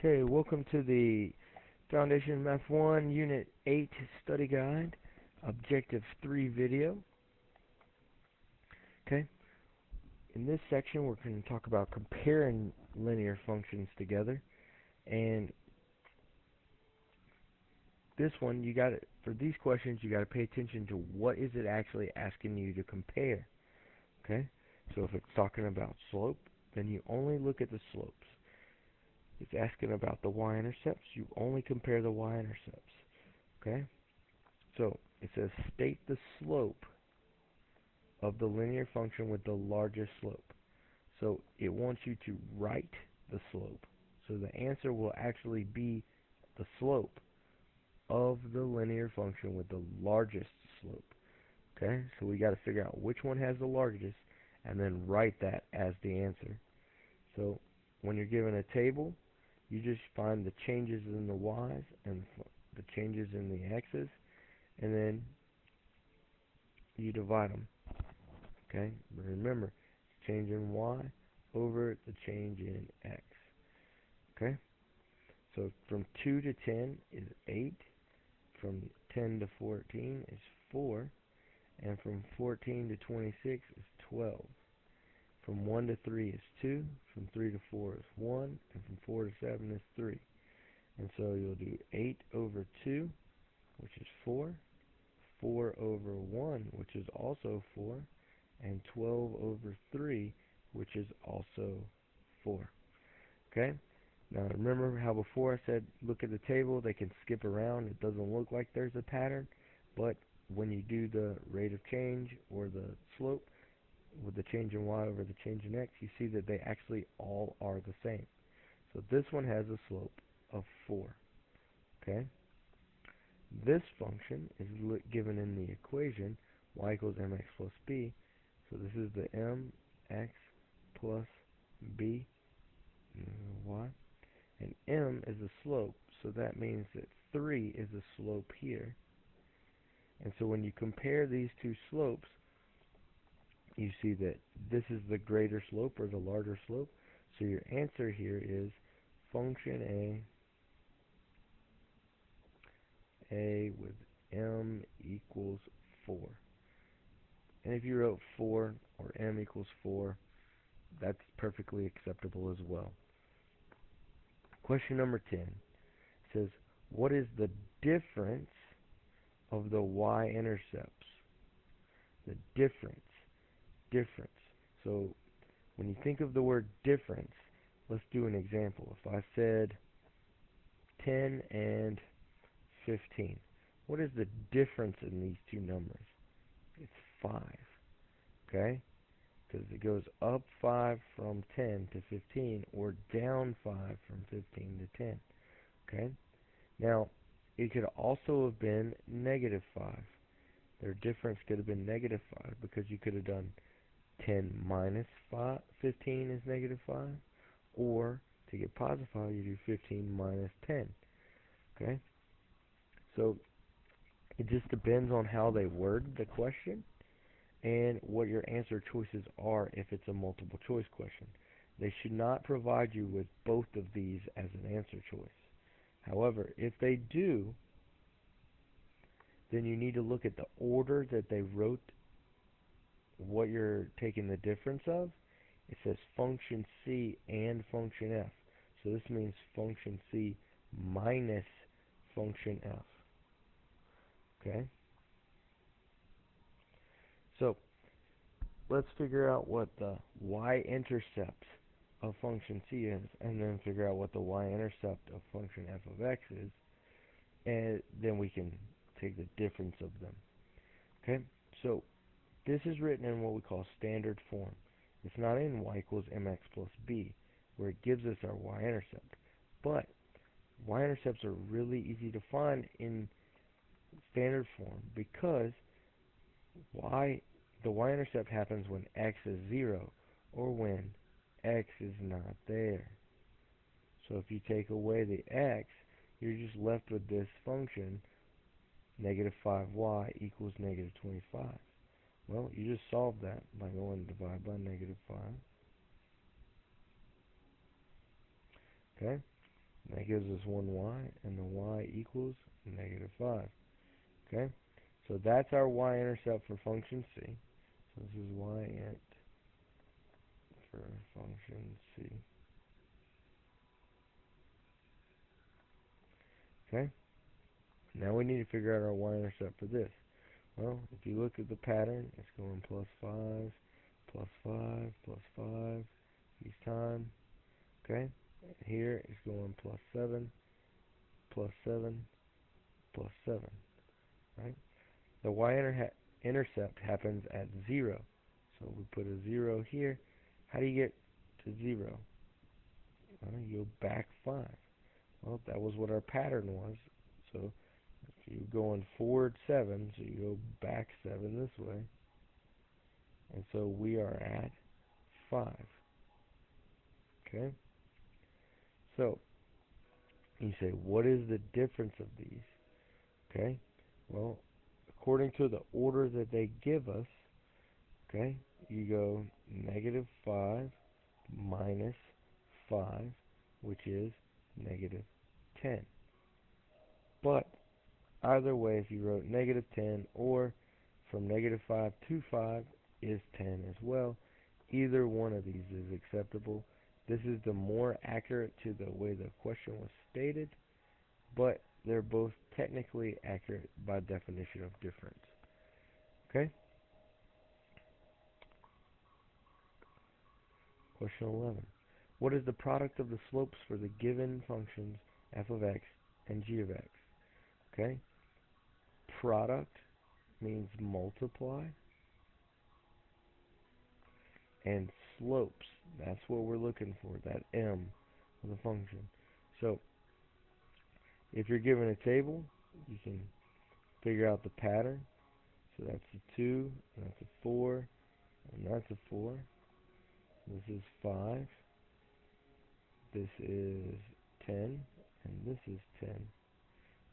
Okay, welcome to the Foundation Math 1 Unit 8 Study Guide, Objective 3 video. Okay, in this section we're going to talk about comparing linear functions together. And this one, for these questions, you got to pay attention to what is it actually asking you to compare. Okay, so if it's talking about slope, then you only look at the slopes. It's asking about the y-intercepts, you only compare the y-intercepts. Okay? So it says state the slope of the linear function with the largest slope. So it wants you to write the slope. So the answer will actually be the slope of the linear function with the largest slope. Okay? So we got to figure out which one has the largest and then write that as the answer. So when you're given a table, you just find the changes in the y's and the changes in the x's, and then you divide them. Okay? But remember, change in y over the change in x. Okay? So from 2 to 10 is 8. From 10 to 14 is 4. And from 14 to 26 is 12. From 1 to 3 is 2. From 3 to 4 is 1. And from 4 to 7 is 3. And so you'll do 8 over 2, which is 4. 4 over 1, which is also 4. And 12 over 3, which is also 4. Okay? Now remember how before I said look at the table, they can skip around. It doesn't look like there's a pattern, but when you do the rate of change or the slope with the change in y over the change in x, you see that they actually all are the same. So this one has a slope of 4. Okay? This function is given in the equation y equals mx plus b. So this is the mx plus b y. And m is the slope, so that means that 3 is the slope here. And so when you compare these two slopes, you see that this is the greater slope or the larger slope. So your answer here is function a with m equals 4. And if you wrote 4 or m equals 4, that's perfectly acceptable as well. Question number 10 says, what is the difference of the y-intercepts? The difference. So when you think of the word difference, let's do an example. If I said 10 and 15, what is the difference in these two numbers? It's 5. Okay? Because it goes up 5 from 10 to 15, or down 5 from 15 to 10. Okay? Now, it could also have been negative 5. Their difference could have been negative 5, because you could have done 10 minus 15 is negative 5, or to get positive 5, you do 15 minus 10. Okay? So, it just depends on how they word the question and what your answer choices are if it's a multiple choice question. They should not provide you with both of these as an answer choice. However, if they do, then you need to look at the order that they wrote what you're taking the difference of. It says function C and function F. So this means function C minus function F. Okay? So let's figure out what the y-intercept of function C is, and then figure out what the y-intercept of function f of x is, and then we can take the difference of them. Okay? So this is written in what we call standard form. It's not in y equals mx plus b, where it gives us our y-intercept. But y-intercepts are really easy to find in standard form, because the y-intercept happens when x is 0, or when x is not there. So if you take away the x, you're just left with this function, negative 5y equals negative 25. Well, you just solve that by going to divide by negative 5. Okay? That gives us 1y, and the y equals negative 5. Okay? So that's our y-intercept for function c. So this is y-int for function c. Okay? Now we need to figure out our y-intercept for this. Well, if you look at the pattern, it's going plus 5, plus 5, plus 5 each time. Okay? Here it's going plus 7, plus 7, plus 7. Right? The y-intercept happens at 0. So we put a 0 here. How do you get to 0? Well, you go back 5. Well, that was what our pattern was. So if you're going forward 7, so you go back 7 this way. And so we are at 5. Okay? So you say, what is the difference of these? Okay? Well, according to the order that they give us, okay, you go negative 5 minus 5, which is negative 10. But either way, if you wrote negative 10 or from negative 5 to 5 is 10 as well, either one of these is acceptable. This is the more accurate to the way the question was stated, but they're both technically accurate by definition of difference. Okay? Question 11. What is the product of the slopes for the given functions f of x and g of x? Okay? Product means multiply, and slopes, that's what we're looking for, that m of the function. So, if you're given a table, you can figure out the pattern. So that's a 2, and that's a 4, and that's a 4. This is 5. This is 10, and this is 10.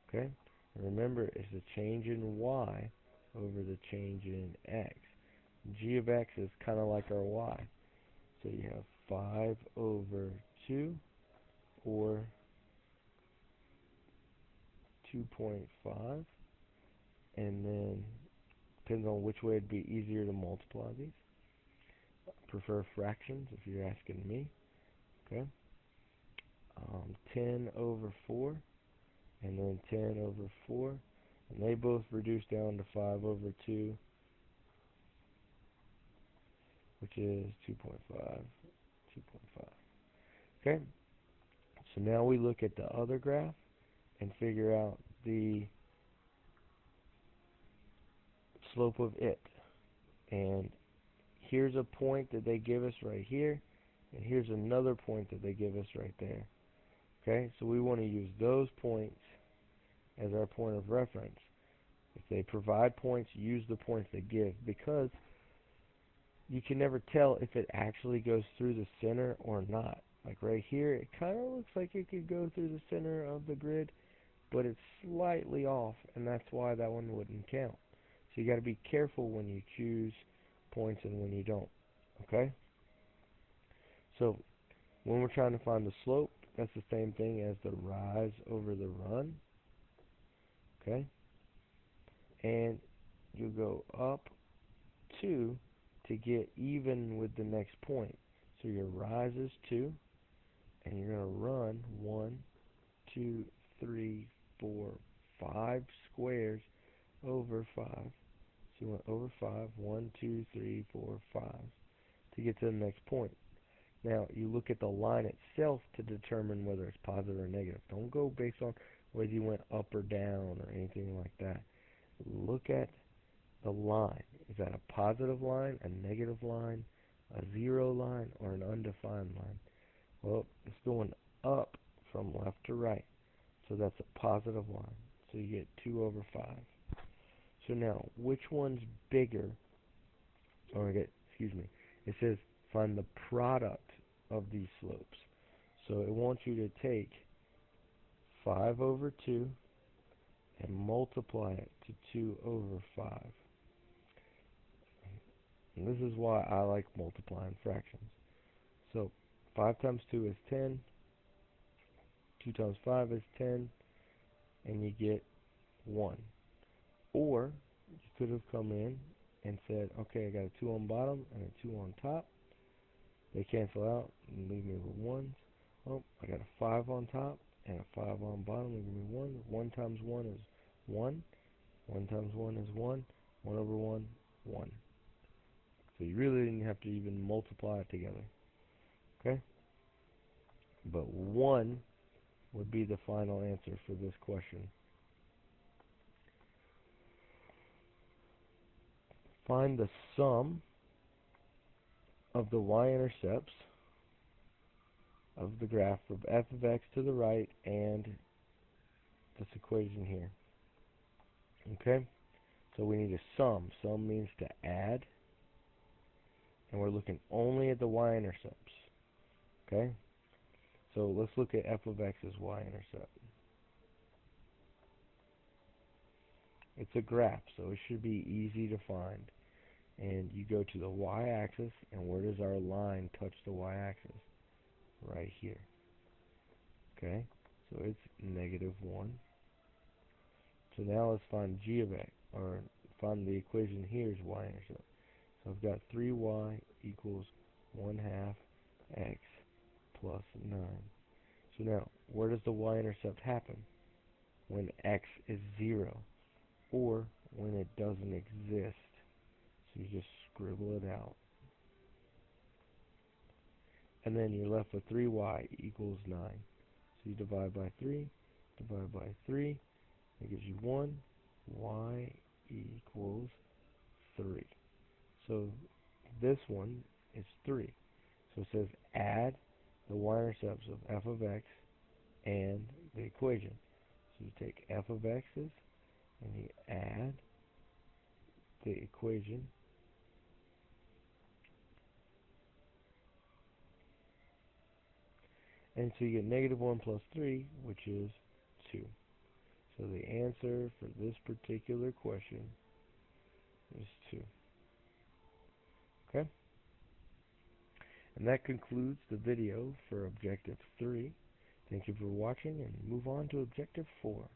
Okay? And remember, it's a change in y over the change in x. G of x is kind of like our y. So you have 5 over 2, or 2.5. And then, depends on which way it'd be easier to multiply these. I prefer fractions if you're asking me. Okay? 10 over 4, and then 10 over 4. And they both reduce down to 5 over 2, which is 2.5. 2.5. Okay? So now we look at the other graph and figure out the slope of it. And here's a point that they give us right here, and here's another point that they give us right there. Okay? So we want to use those points as our point of reference. If they provide points, use the points they give, because you can never tell if it actually goes through the center or not. Like right here, it kind of looks like it could go through the center of the grid, but it's slightly off, and that's why that one wouldn't count. So you got to be careful when you choose points and when you don't. Okay? So when we're trying to find the slope, that's the same thing as the rise over the run. Okay? And you go up 2 to get even with the next point. So your rise is 2, and you're going to run 1, 2, 3, 4, 5 squares over 5. So you went over 5, 1, 2, 3, 4, 5 to get to the next point. Now, you look at the line itself to determine whether it's positive or negative. Don't go based on whether you went up or down or anything like that. Look at the line. Is that a positive line, a negative line, a zero line, or an undefined line? Well, it's going up from left to right. So that's a positive line. So you get 2 over 5. So now, which one's bigger? Excuse me. It says find the product of these slopes. So it wants you to take 5 over 2 and multiply it to 2 over 5. And this is why I like multiplying fractions. So 5 times 2 is 10. 2 times 5 is 10, and you get 1. Or, you could have come in and said, okay, I got a 2 on bottom and a 2 on top. They cancel out and leave me with 1s. Oh, I got a 5 on top and a 5 on bottom, leaving me 1. 1 times 1 is 1. 1 times 1 is 1. 1 over 1, 1. So you really didn't have to even multiply it together. Okay? But 1 would be the final answer for this question. Find the sum of the y-intercepts of the graph of f of x to the right and this equation here. Okay? So we need a sum. Sum means to add. And we're looking only at the y-intercepts. Okay? So let's look at f of x's y-intercept. It's a graph, so it should be easy to find. And you go to the y-axis, and where does our line touch the y-axis? Right here. Okay? So it's -1. So now let's find g of x, or find the equation here's y-intercept. So I've got 3y equals 1/2 x plus 9. So now, where does the y-intercept happen? When x is 0, or when it doesn't exist. So you just scribble it out. And then you're left with 3y equals 9. So you divide by 3, divide by 3, that gives you 1, y equals 3. So this one is 3. So it says add the y-intercepts of f of x and the equation. So you take f of x's and you add the equation. And so you get -1 plus 3, which is 2. So the answer for this particular question is 2. Okay? And that concludes the video for Objective 3. Thank you for watching, and move on to Objective 4.